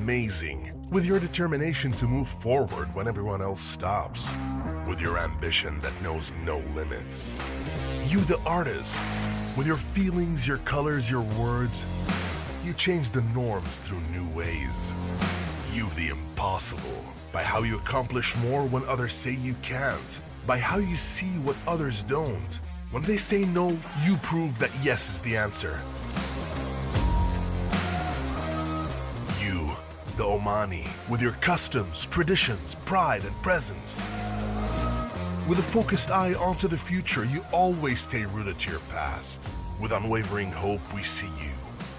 amazing. With your determination to move forward when everyone else stops. With your ambition that knows no limits. You, the artist, with your feelings, your colors, your words, you change the norms through new ways. You, the impossible, by how you accomplish more when others say you can't. By how you see what others don't. When they say no, you prove that yes is the answer. You, the Omani, with your customs, traditions, pride, and presence. With a focused eye onto the future, you always stay rooted to your past. With unwavering hope, we see you.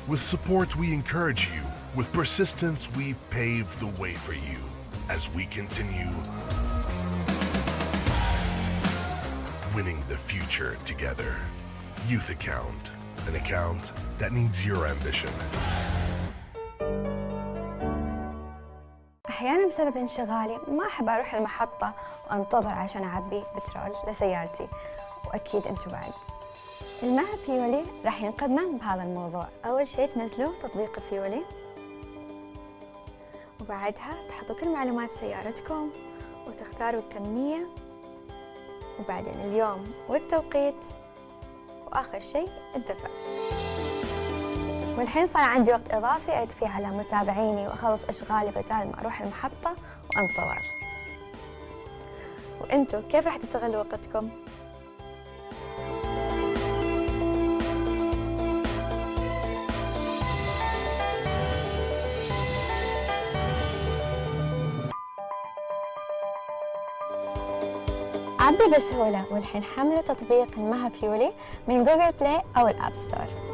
With support, we encourage you. With persistence, we pave the way for you. As we continue winning the future together. Youth Account, an account that needs your ambition. أحياناً بسبب انشغالي ما أحب أروح المحطة وأنتظر عشان أعبي بترول لسيارتي، وأكيد أنتوا بعد. المها فيولي راح ينقذنا بهذا الموضوع. أول شيء تنزلوا تطبيق فيولي، وبعدها تحطوا كل معلومات سيارتكم وتختاروا الكمية، وبعدين اليوم والتوقيت، وآخر شيء الدفع. والحين صار عندي وقت إضافي أعد فيه على متابعيني وأخلص أشغالي بدال ما أروح المحطة وأنتظر. وأنتوا كيف راح تستغلوا وقتكم؟ عبي بسهولة، والحين حملوا تطبيق المها فيولي من جوجل بلاي أو الأب ستور.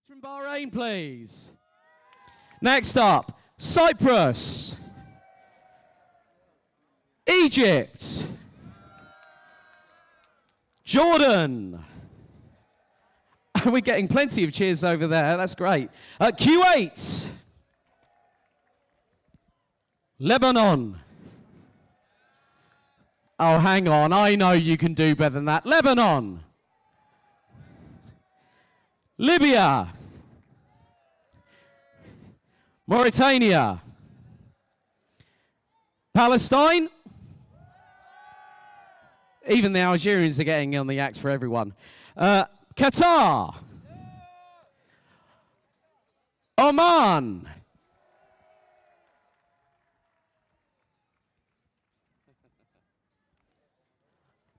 From Bahrain, please. Next up, Cyprus, Egypt, Jordan. We're getting plenty of cheers over there. That's great. Kuwait, Lebanon. Oh, hang on. I know you can do better than that. Lebanon, Libya, Mauritania, Palestine. Even the Algerians are getting on the axe for everyone. Qatar, Oman,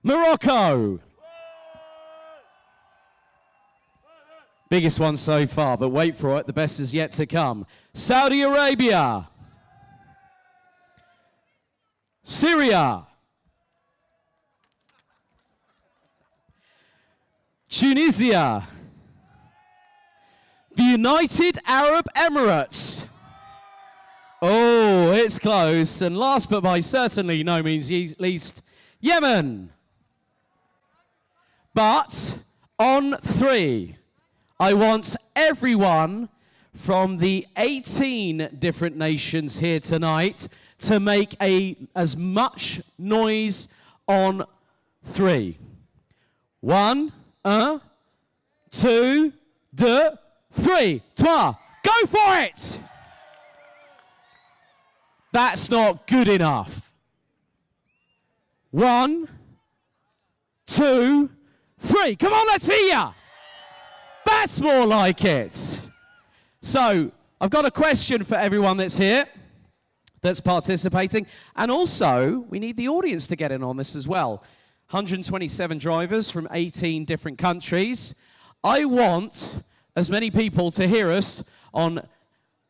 Morocco. Biggest one so far, but wait for it, the best is yet to come. Saudi Arabia, Syria, Tunisia, the United Arab Emirates. Oh, it's close. And last but by certainly no means least, Yemen. But on 3, I want everyone from the 18 different nations here tonight to make as much noise on 3. 1, 2, 3. Toi, go for it! That's not good enough. 1, 2, 3. Come on, let's hear ya! That's more like it. So, I've got a question for everyone that's here, that's participating. And also, we need the audience to get in on this as well. 127 drivers from 18 different countries. I want as many people to hear us on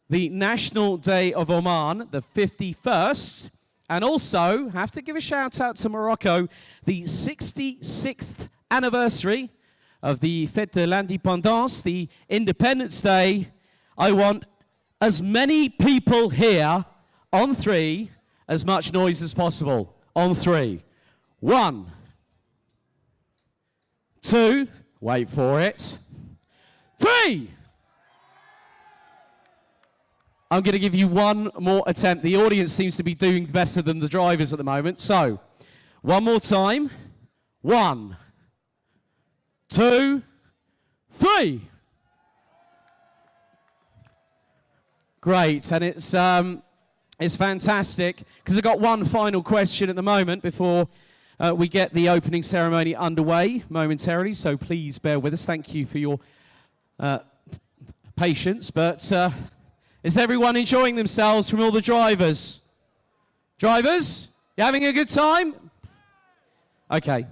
the National Day of Oman, the 51st. And also, have to give a shout out to Morocco, the 66th anniversary of the Fête de l'Indépendance, the Independence Day. I want as many people here on 3, as much noise as possible. On 3. 1, 2, wait for it. 3! I'm going to give you one more attempt. The audience seems to be doing better than the drivers at the moment. So, one more time. 1, 2, 3. Great, and it's fantastic because I've got one final question at the moment before we get the opening ceremony underway momentarily. So please bear with us. Thank you for your patience. But is everyone enjoying themselves from all the drivers? Drivers, you having a good time? Okay.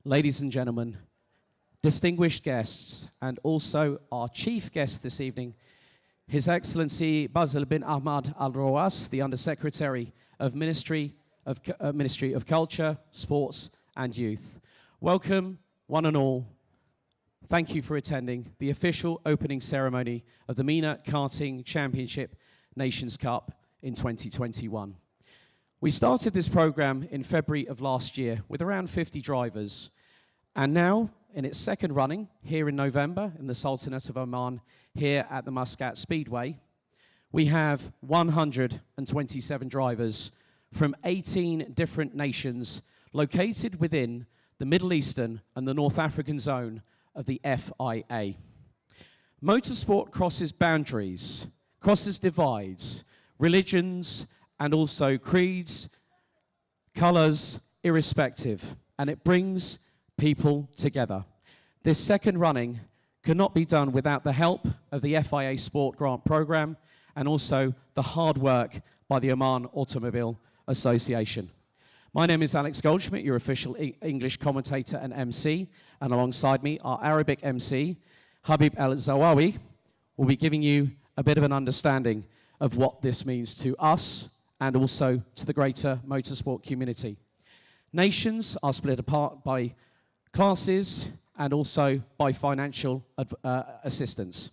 ladies and gentlemen, distinguished guests, and also our chief guest this evening, His Excellency Basil bin Ahmad Al Rawas, the Undersecretary of Ministry of Culture, Sports and Youth. Welcome, one and all. Thank you for attending the official opening ceremony of the Mena Karting Championship Nations Cup in 2021. We started this program in February of last year with around 50 drivers, and now in its second running here in November in the Sultanate of Oman, here at the Muscat Speedway, we have 127 drivers from 18 different nations located within the Middle Eastern and the North African zone of the FIA. Motorsport crosses boundaries, crosses divides, religions, and also creeds, colors, irrespective, and it brings people together. This second running could not be done without the help of the FIA Sport Grant Program and also the hard work by the Oman Automobile Association. My name is Alex Goldschmidt, your official English commentator and MC, and alongside me, our Arabic MC, Habib El-Zawawi, will be giving you a bit of an understanding of what this means to us and also to the greater motorsport community. Nations are split apart by classes and also by financial assistance.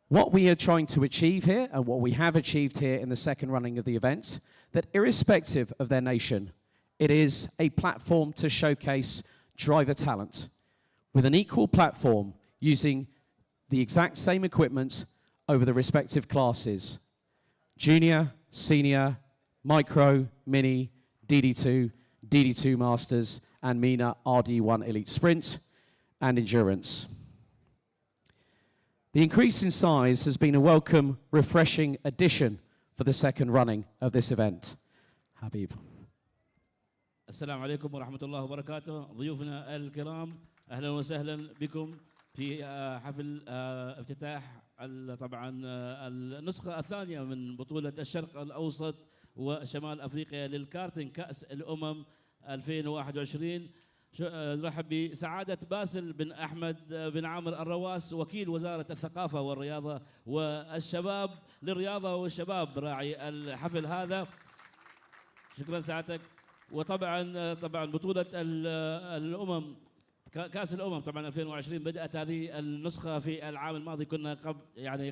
What we are trying to achieve here, and what we have achieved here in the second running of the event, that irrespective of their nation, it is a platform to showcase driver talent with an equal platform using the exact same equipment over the respective classes: junior, senior, micro, mini, DD2, DD2 Masters, and Mena RD1 Elite Sprint and Endurance. The increase in size has been a welcome, refreshing addition for the second running of this event. Habib. السلام عليكم ورحمة الله وبركاته. ضيوفنا الكرام، أهلا وسهلا بكم في حفل افتتاح طبعا النسخة الثانية من بطولة الشرق الأوسط وشمال أفريقيا للكارتينج كأس الأمم 2021. نرحب بسعادة باسل بن أحمد بن عامر الرواس، وكيل وزارة الثقافة والرياضة والشباب للرياضة والشباب، راعي الحفل هذا. شكرا سعادتك. وطبعا بطولة الأمم كأس الأمم طبعا 2020 بدأت هذه النسخة في العام الماضي. كنا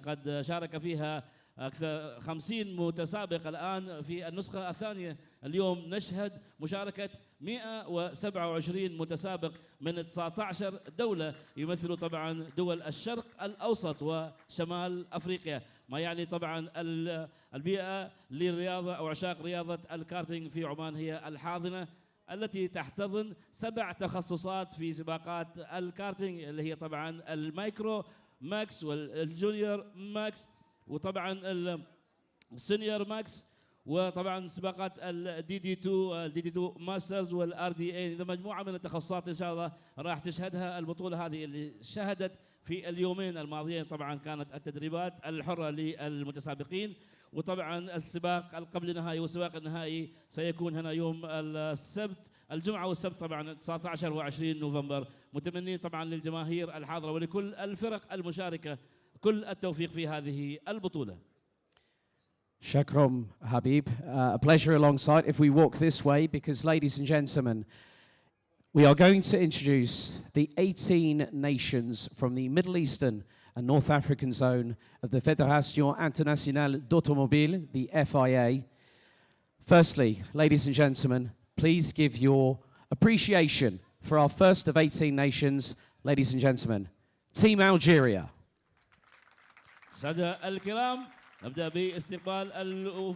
قد شارك فيها أكثر 50 متسابق. الآن في النسخة الثانية اليوم نشهد مشاركة 127 متسابق من 19 دولة يمثلوا طبعا دول الشرق الأوسط وشمال أفريقيا، ما يعني طبعا البيئة للرياضة أو عشاق رياضة الكارتينج في عمان هي الحاضنة التي تحتضن 7 تخصصات في سباقات الكارتينج، اللي هي طبعا المايكرو ماكس والجونيور ماكس وطبعا السينيور ماكس وطبعا سباقات الدي دي 2 ماسترز والار دي اي. مجموعه من التخصصات ان شاء الله راح تشهدها البطوله هذه اللي شهدت في اليومين الماضيين. طبعا كانت التدريبات الحره للمتسابقين، وطبعا السباق القبل نهائي والسباق النهائي سيكون هنا يوم السبت، الجمعه والسبت طبعا 19 و20 نوفمبر. متمنين طبعا للجماهير الحاضره ولكل الفرق المشاركه كل التوفيق في هذه البطوله. Shakram Habib, a pleasure alongside. If we walk this way, because ladies and gentlemen, we are going to introduce the 18 nations from the Middle Eastern and North African zone of the Fédération Internationale d'Automobile, the FIA. Firstly, ladies and gentlemen, please give your appreciation for our first of 18 nations. Ladies and gentlemen, Team Algeria. سادة الكرام، نبدأ باستقبال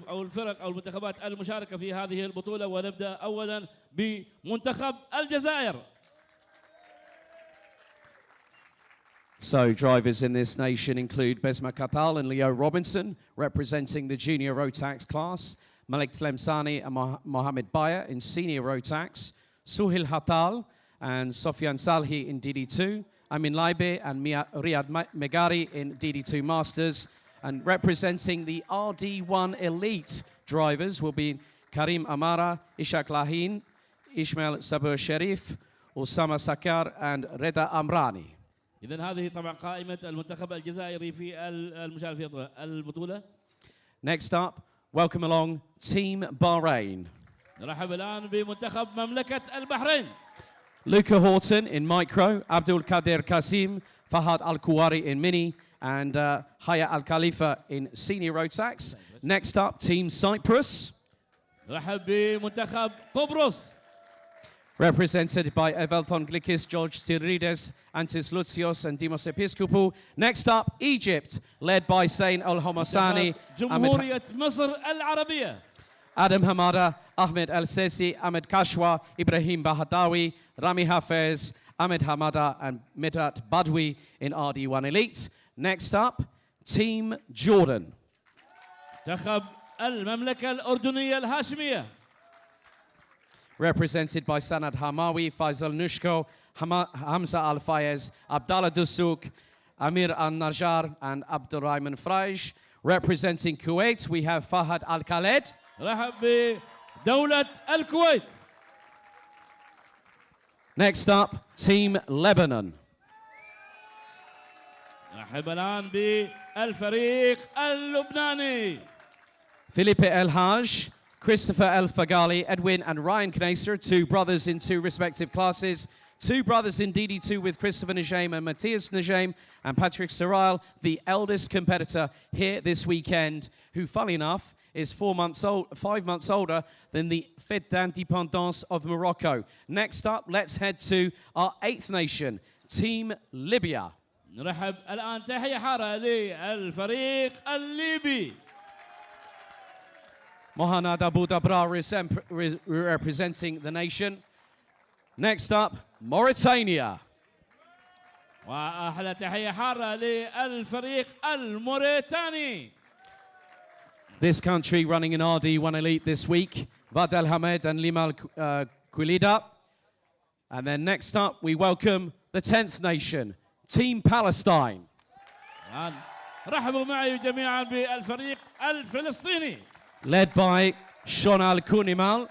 أو الفرق أو المنتخبات المشاركة في هذه البطولة، ونبدأ أولاً بمنتخب الجزائر. So drivers in this nation include Besma Katal and Leo Robinson, representing the junior Rotax class, Malik Tlemsani and Mohamed Baya in senior Rotax, Suhil Hatal and Sofian Salhi in DD2, Amin Laibe and Riyad Megari in DD2 Masters, and representing the RD1 Elite drivers will be Karim Amara, Ishak Lahin, Ismail Sabur Sharif, Osama Sakar, and Reda Amrani. إذن هذه طبعا قائمة المنتخب الجزائري في المشاركة في البطولة. Next up, welcome along Team Bahrain. نرحب الآن بمنتخب مملكة البحرين. Luca Horton in micro, Abdul Kadir Kasim, Fahad Al Kuwari in mini, and Haya Al Khalifa in senior road tax. Next up, Team Cyprus. نرحب بمنتخب قبرص. Represented by Evelton Glikis, George Tirides, Antis Lutsios, and Dimos Episcopou. Next up, Egypt, led by Sain Al Homasani, جمهورية مصر العربية. Adam Hamada, Ahmed El Sesi, Ahmed Kashwa, Ibrahim Bahadawi, Rami Hafez, Ahmed Hamada, and Midat Badwi in RD1 Elite. Next up, Team Jordan. منتخب المملكة الأردنية الهاشمية. Represented by Sanad Hamawi, Faisal Nushko, Hamza Al Fayez, Abdallah Dusuk, Amir Al Najar, and Abdurrahman Fraj. Representing Kuwait, we have Fahad Al Khaled. رحب بدولة الكويت. Next up, Team Lebanon. نرحب الآن بالفريق اللبناني. Felipe El Haj, Christopher El Fagali, Edwin and Ryan Knaser, two brothers in two respective classes. Two brothers in DD2 with Christopher Najem and Matthias Najem, and Patrick Saral, the eldest competitor here this weekend, who, funny enough, is 5 months older than the Fête d'Indépendance of Morocco. Next up, let's head to our eighth nation, Team Libya. نرحب الآن تحية حارة للفريق الليبي. Mohanad Abu Dabra representing the nation. Next up, Mauritania. وأحلى تحية حارة للفريق الموريتاني. This country running in RD1 Elite this week, Vad El Hamed and Limal Quilida. And then next up, we welcome the 10th nation, Team Palestine. رحبوا معي جميعا بالفريق الفلسطيني. Led by Shonal Kunimal.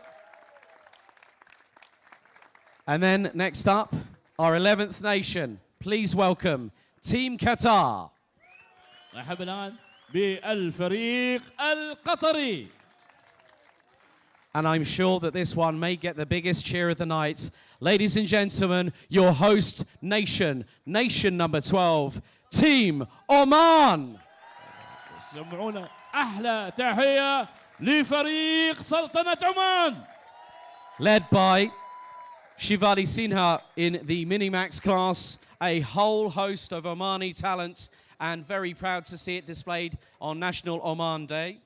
And then next up, our 11th nation. Please welcome Team Qatar. رحب الآن بالفريق القطري. And I'm sure that this one may get the biggest cheer of the night. Ladies and gentlemen, your host nation, nation number 12, Team Oman. سمعونا أحلى تحية لفريق سلطنة عمان. Led by Shivali Sinha in the Minimax class, a whole host of Omani talent, and very proud to see it displayed on National Oman Day.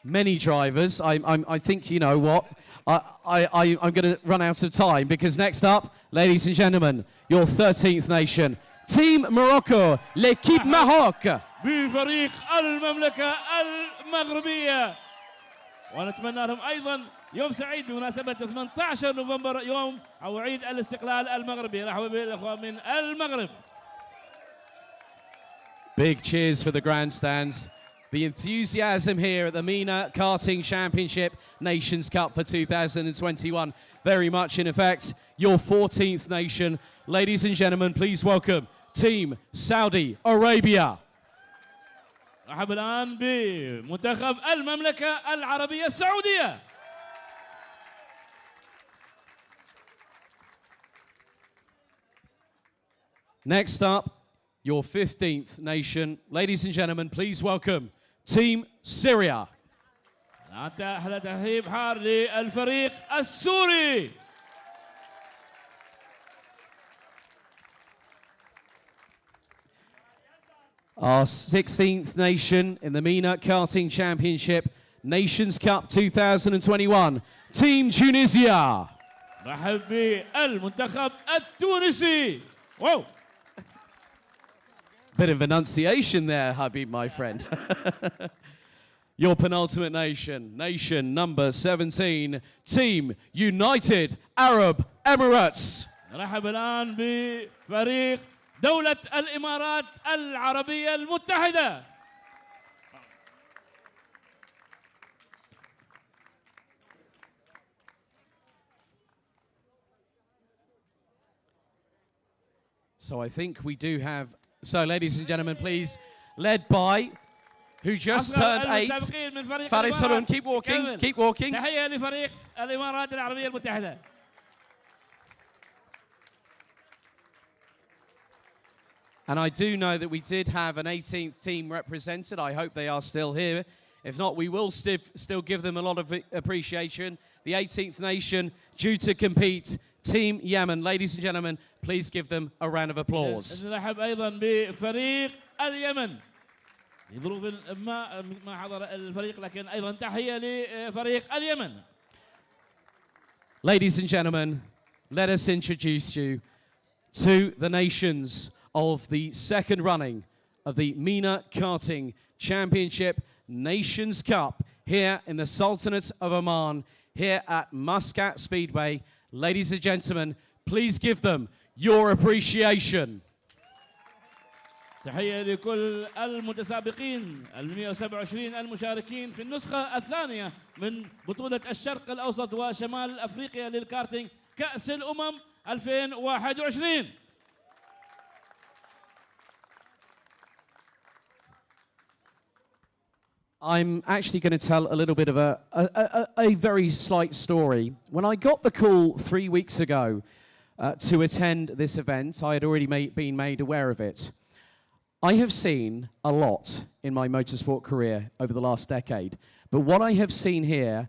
Many drivers. I think, you know what, I'm going to run out of time, because next up, ladies and gentlemen, your 13th nation, Team Morocco, l'équipe Maroc. بفريق المملكة المغربية. ونتمنى لهم أيضا يوم سعيد بمناسبة 18 نوفمبر، يوم أو عيد الاستقلال المغربي. رحبوا بالأخوة من المغرب. Big cheers for the grandstands. The enthusiasm here at the Mena Karting Championship Nations Cup for 2021. Very much in effect. Your 14th nation. Ladies and gentlemen, please welcome Team Saudi Arabia. رحب الآن بمنتخب المملكة العربية السعودية. Next up, your 15th nation. Ladies and gentlemen, please welcome Team Syria. أحلى ترحيب حار للفريق السوري. Our 16th nation in the Mena Karting Championship Nations Cup 2021, Team Tunisia. رحب بالمنتخب التونسي. واو. Bit of enunciation there, Habib, my friend. Your penultimate nation, nation number 17, Team United Arab Emirates. رحب الآن بفريق دولة الإمارات العربية المتحدة. So I think we do have. So, ladies and gentlemen, please, led by who just turned 8, Faris Harun. Keep walking, keep walking. تحية لفريق الإمارات العربية المتحدة. And I do know that we did have an 18th team represented. I hope they are still here. If not, we will still give them a lot of appreciation. The 18th nation due to compete, Team Yemen. Ladies and gentlemen, please give them a round of applause. نرحب أيضا بفريق اليمن. لظروف ما حضر الفريق لكن أيضا تحية لفريق اليمن. Ladies and gentlemen, let us introduce you to the nations of the second running of the Mena Karting Championship Nations Cup here in the Sultanate of Oman, here at Muscat Speedway. Ladies and gentlemen, please give them your appreciation. تحية لكل المتسابقين 127 المشاركين في النسخة الثانية من بطولة الشرق الأوسط وشمال أفريقيا للكارتينج كأس الأمم 2021. I'm actually going to tell a little bit of a very slight story. When I got the call 3 weeks ago to attend this event, I had already been made aware of it. I have seen a lot in my motorsport career over the last decade, but what I have seen here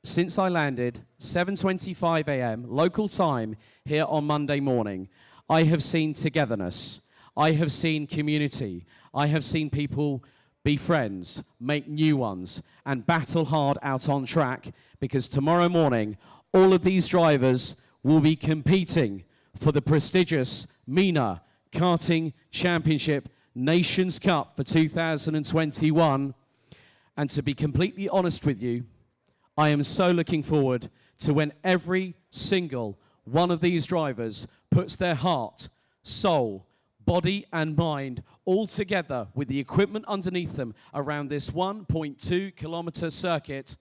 since I landed 7:25 a.m. local time here on Monday morning, I have seen togetherness. I have seen community. I have seen people be friends, make new ones, and battle hard out on track, because tomorrow morning, all of these drivers will be competing for the prestigious Mena Karting Championship Nations Cup for 2021. And to be completely honest with you, I am so looking forward to when every single one of these drivers puts their heart, soul, body and mind all together with the equipment underneath them around this 1.2 kilometer circuit.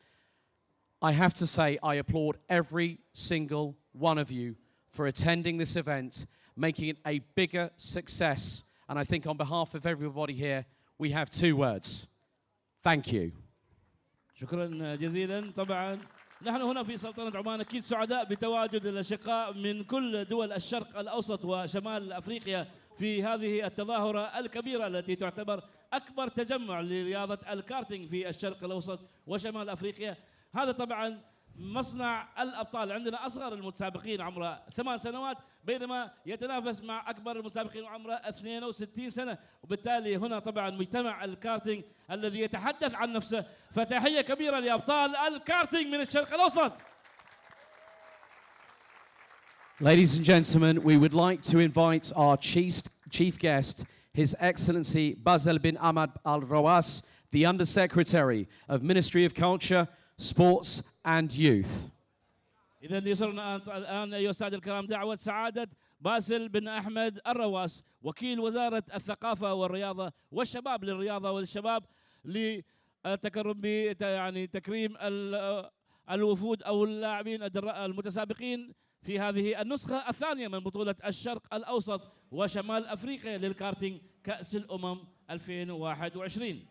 I have to say I applaud every single one of you for attending this event, making it a bigger success. And I think on behalf of everybody here, we have 2 words. Thank you. شكرا جزيلا. طبعا نحن هنا في سلطنة عمان أكيد سعداء بتواجد الأشقاء من كل دول الشرق الأوسط وشمال أفريقيا في هذه التظاهرة الكبيرة التي تعتبر أكبر تجمع لرياضة الكارتينج في الشرق الأوسط وشمال أفريقيا. هذا طبعا مصنع الأبطال. عندنا أصغر المتسابقين عمره 8 سنوات بينما يتنافس مع أكبر المتسابقين عمره 62 سنة، وبالتالي هنا طبعا مجتمع الكارتينج الذي يتحدث عن نفسه. فتحية كبيرة لأبطال الكارتينج من الشرق الأوسط. Ladies and gentlemen, we would like to invite our chief guest, His Excellency Basel bin Ahmad Al Rawas, the Undersecretary of Ministry of Culture, Sports and Youth. إذا يسرنا الآن أيها السادة الكرام دعوة سعادة باسل بن أحمد الرواس وكيل وزارة الثقافة والرياضة والشباب للرياضة والشباب للتكرم يعني تكريم الوفود أو اللاعبين المتسابقين في هذه النسخة الثانية من بطولة الشرق الأوسط وشمال أفريقيا للكارتينج كأس الأمم 2021.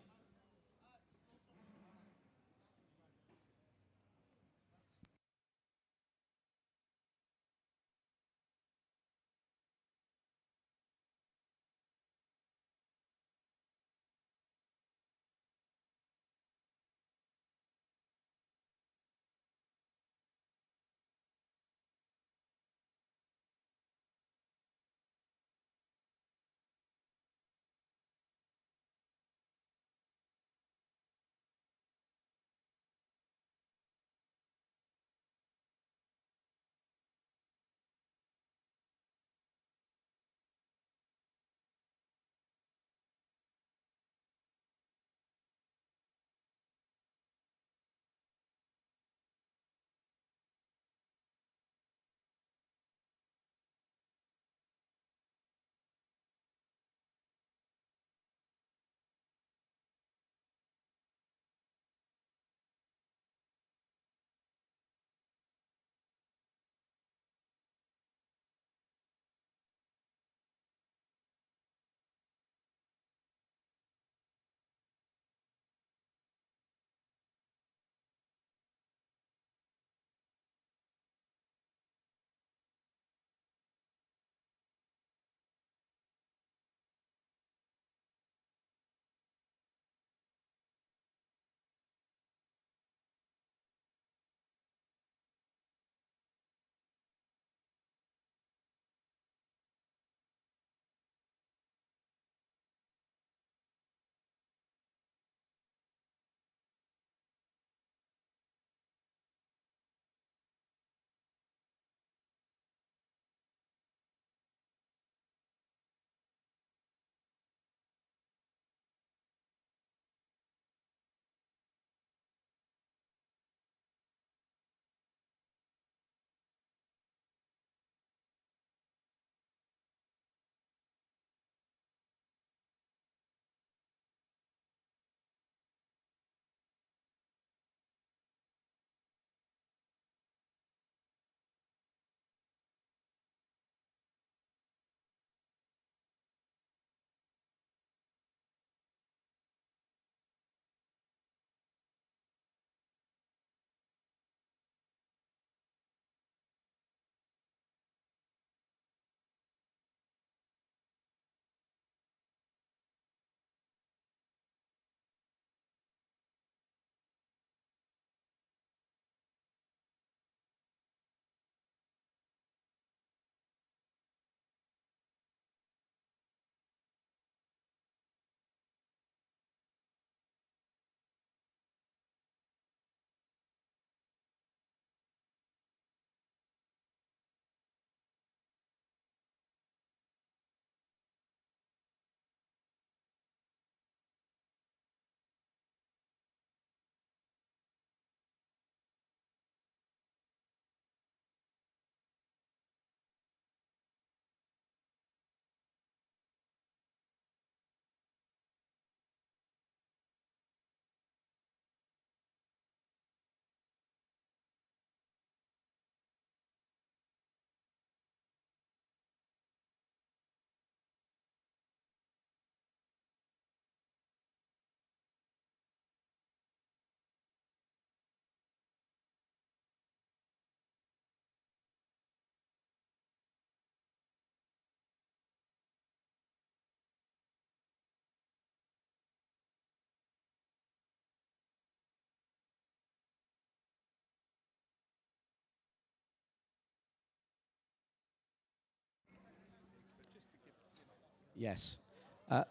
Yes.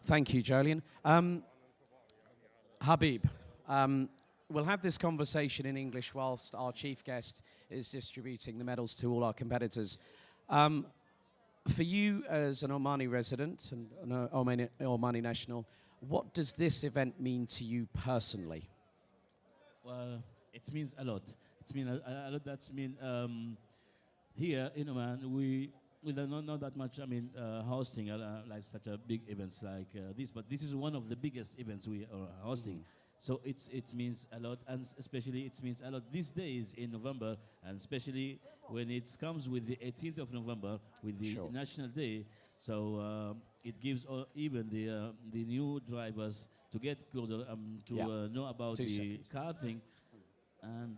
Thank you, Jolien. Habib, we'll have this conversation in English whilst our chief guest is distributing the medals to all our competitors. For you as an Omani resident and an Omani national, what does this event mean to you personally? Well, it means a lot. It means a lot. That's mean here in Oman we don't know that much. I mean, hosting like such a big events like this, but this is one of the biggest events we are hosting. So it means a lot, and especially it means a lot these days in November, and especially when it comes with the 18th of November with the National Day. So it gives even the new drivers to get closer to know about the karting, and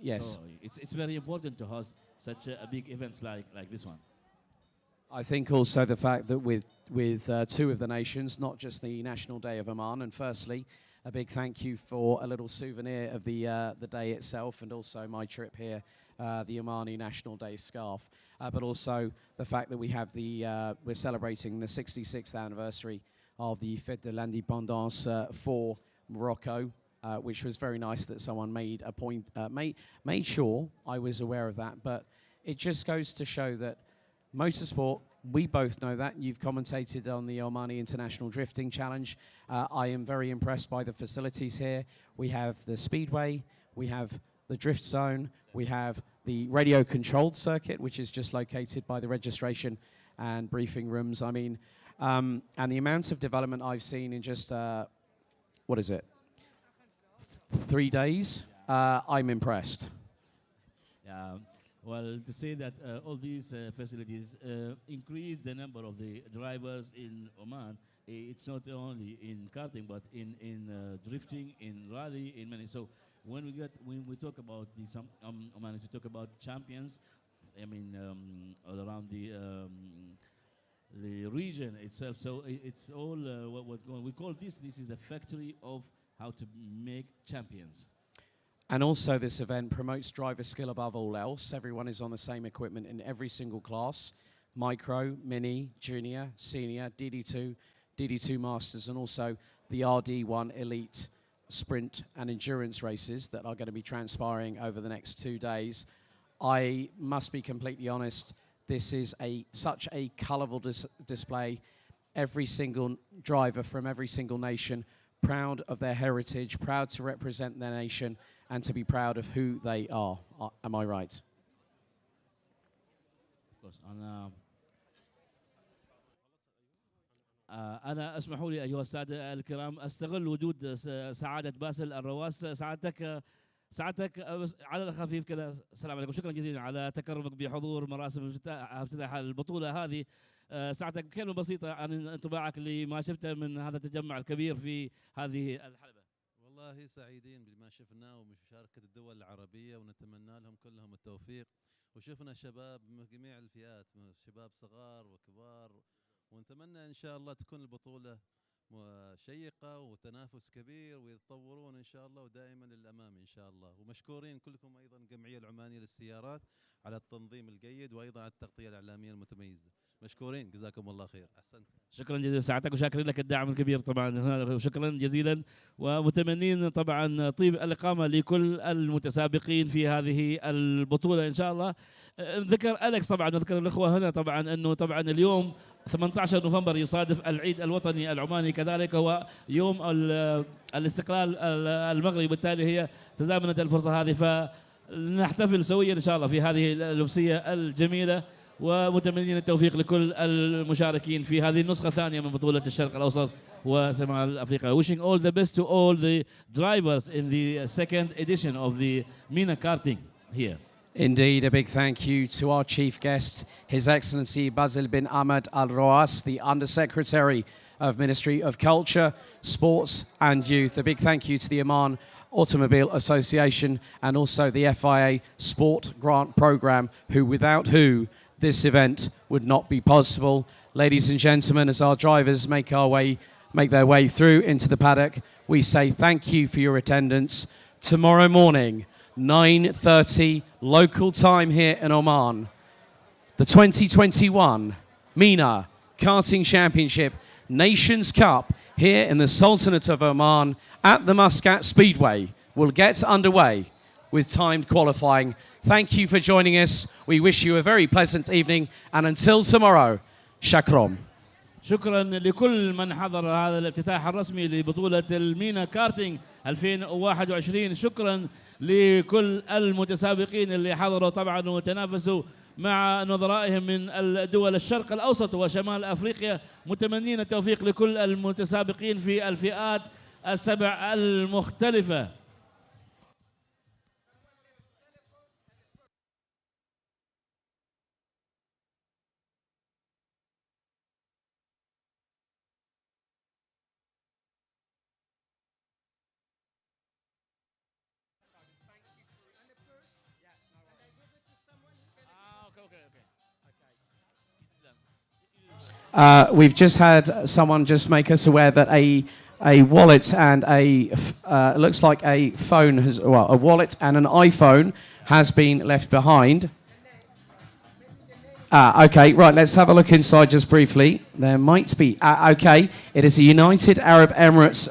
yes, so it's very important to host such a big events like this one. I think also the fact that with two of the nations, not just the National Day of Oman, and firstly, a big thank you for a little souvenir of the day itself, and also my trip here, the Omani National Day scarf, but also the fact that we have we're celebrating the 66th anniversary of the Fête de l'Indépendance for Morocco, which was very nice that someone made a point, made sure I was aware of that, but it just goes to show that motorsport, we both know that. You've commentated on the Omani International Drifting Challenge. I am very impressed by the facilities here. We have the speedway, we have the drift zone, we have the radio-controlled circuit, which is just located by the registration and briefing rooms. I mean, and the amount of development I've seen in just, what is it, 3 days, I'm impressed. Yeah. Well, to say that all these facilities increase the number of the drivers in Oman, it's not only in karting, but in drifting, in rally, in many. So when we talk about the Omanis, we talk about champions. I mean, all around the region itself. So it's all what we call this. This is the factory of how to make champions. And also this event promotes driver skill above all else. Everyone is on the same equipment in every single class. Micro, Mini, Junior, Senior, DD2, DD2 Masters, and also the RD1 Elite Sprint and Endurance races that are going to be transpiring over the next 2 days. I must be completely honest, this is such a colourful display. Every single driver from every single nation proud of their heritage, proud to represent their nation, and to be proud of who they are. Am I right? Of course. أنا اسمحوا لي أيها السادة الكرام أستغل وجود سعادة باسل الرواس. سعادتك على الخفيف كذا. السلام عليكم، شكرا جزيلا على تكرمك بحضور مراسم افتتاح البطولة هذه. سعادتك كلمة بسيطة عن انطباعك لما شفته من هذا التجمع الكبير في هذه الحلبة. والله سعيدين بما شفناه ومشاركة الدول العربية، ونتمنى لهم كلهم التوفيق. وشفنا شباب من جميع الفئات، شباب صغار وكبار، ونتمنى إن شاء الله تكون البطولة شيقة وتنافس كبير، ويتطورون إن شاء الله ودائما للأمام إن شاء الله. ومشكورين كلكم أيضا الجمعية العمانية للسيارات على التنظيم الجيد، وأيضا على التغطية الإعلامية المتميزة. مشكورين، جزاكم الله خير. أحسنت. شكرا جزيلا سعادتك، وشاكرين لك الدعم الكبير طبعا، وشكرا جزيلا، ومتمنين طبعا طيب الإقامة لكل المتسابقين في هذه البطولة إن شاء الله. ذكر أليكس طبعا، وذكر الأخوة هنا طبعا أنه طبعا اليوم 18 نوفمبر يصادف العيد الوطني العماني، كذلك هو يوم الاستقلال المغربي، بالتالي هي تزامنت الفرصة هذه، فنحتفل سويا إن شاء الله في هذه الأمسية الجميلة، ومتمنين التوفيق لكل المشاركين في هذه النسخة الثانية من بطولة الشرق الأوسط وشمال أفريقيا. Wishing all the best to all the drivers in the second edition of the Mena Karting here. Indeed, a big thank you to our chief guest, His Excellency Basil bin Ahmed Al Roas, the Undersecretary of Ministry of Culture, Sports and Youth. A big thank you to the Oman Automobile Association and also the FIA Sport Grant Programme, without who this event would not be possible. Ladies and gentlemen, as our drivers make their way through into the paddock, we say thank you for your attendance. Tomorrow morning, 9:30 local time here in Oman, the 2021 Mena Karting Championship Nations Cup here in the Sultanate of Oman at the Muscat Speedway will get underway with timed qualifying. Thank you for joining us. We wish you a very pleasant evening, and until tomorrow, Shakram. شكرا لكل من حضر هذا الافتتاح الرسمي لبطولة المينا كارتينج 2021. شكرا لكل المتسابقين اللي حضروا طبعا وتنافسوا مع نظرائهم من الدول الشرق الأوسط وشمال أفريقيا. متمنين التوفيق لكل المتسابقين في الفئات السبع المختلفة. We've just had someone just make us aware that a wallet and looks like a phone has, well, a wallet and an iPhone has been left behind. Okay, right, let's have a look inside just briefly. There might be, okay, it is a United Arab Emirates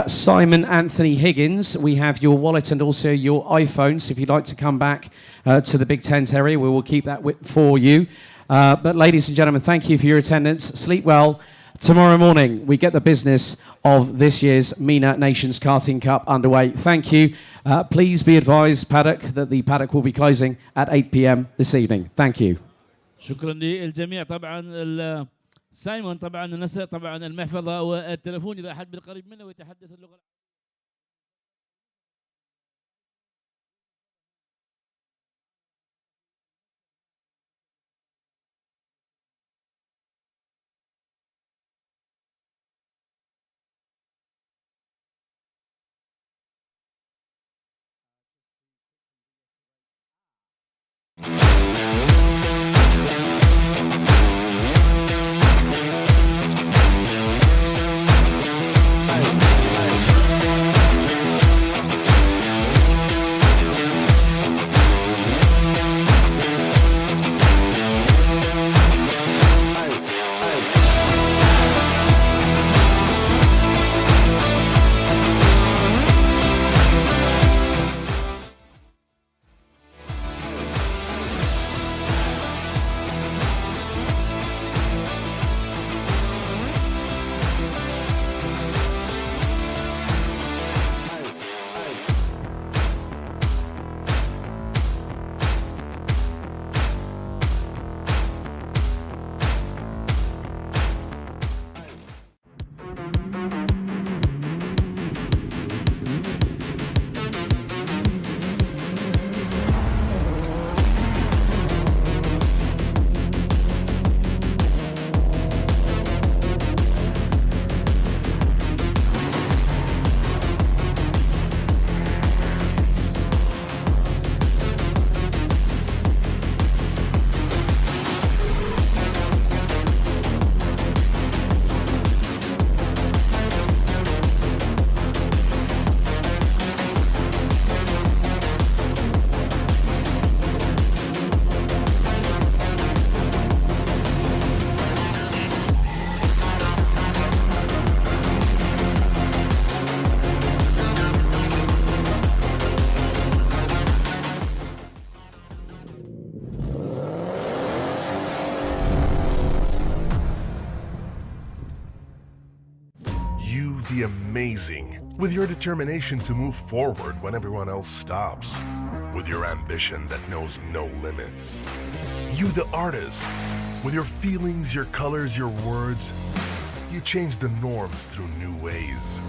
Simon Anthony Higgins. We have your wallet and also your iPhone, so if you'd like to come back to the Big Tent area, we will keep that for you. But ladies and gentlemen, thank you for your attendance. Sleep well. Tomorrow morning, we get the business of this year's MENA Nations Karting Cup underway. Thank you. Please be advised, paddock, that the paddock will be closing at 8 p.m. this evening. Thank you. شكرا للجميع. طبعا سايمون طبعا نسى طبعا المحفظة والتلفون إذا أحد بالقريب منه ويتحدث اللغة The amazing, with your determination to move forward when everyone else stops, with your ambition that knows no limits. You the artist, with your feelings, your colors, your words, you change the norms through new ways.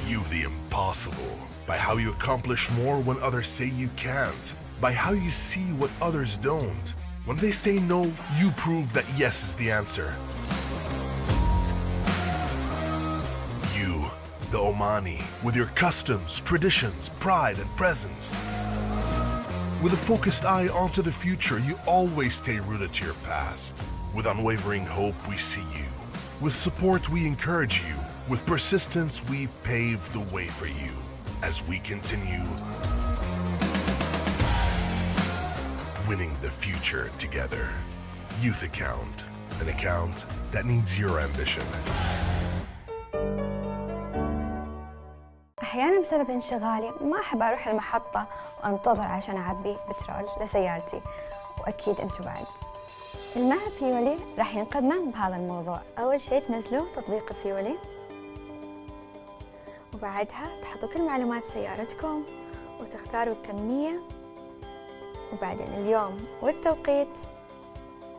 You the impossible, by how you accomplish more when others say you can't, by how you see what others don't. When they say no, you prove that yes is the answer. The Omani, with your customs, traditions, pride, and presence. With a focused eye onto the future, you always stay rooted to your past. With unwavering hope, we see you. With support, we encourage you. With persistence, we pave the way for you as we continue winning the future together. Youth Account, an account that needs your ambition. أحياناً بسبب انشغالي ما أحب أروح المحطة وأنتظر عشان أعبي بترول لسيارتي، وأكيد أنتوا بعد. المها فيولي راح ينقذنا بهذا الموضوع. أول شيء تنزلوا تطبيق فيولي، وبعدها تحطوا كل معلومات سيارتكم وتختاروا الكمية، وبعدين اليوم والتوقيت،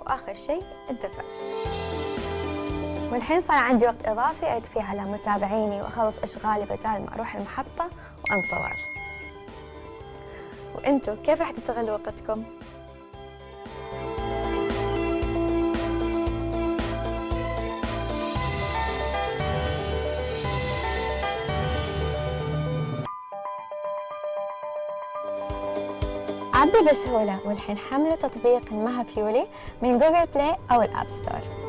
وآخر شيء الدفع. والحين صار عندي وقت إضافي أعد فيه على متابعيني وأخلص أشغالي بدال ما أروح المحطة وأنتظر. وأنتوا كيف راح تستغلوا وقتكم؟ عبي بسهولة، والحين حملوا تطبيق المها فيولي من جوجل بلاي أو الأب ستور.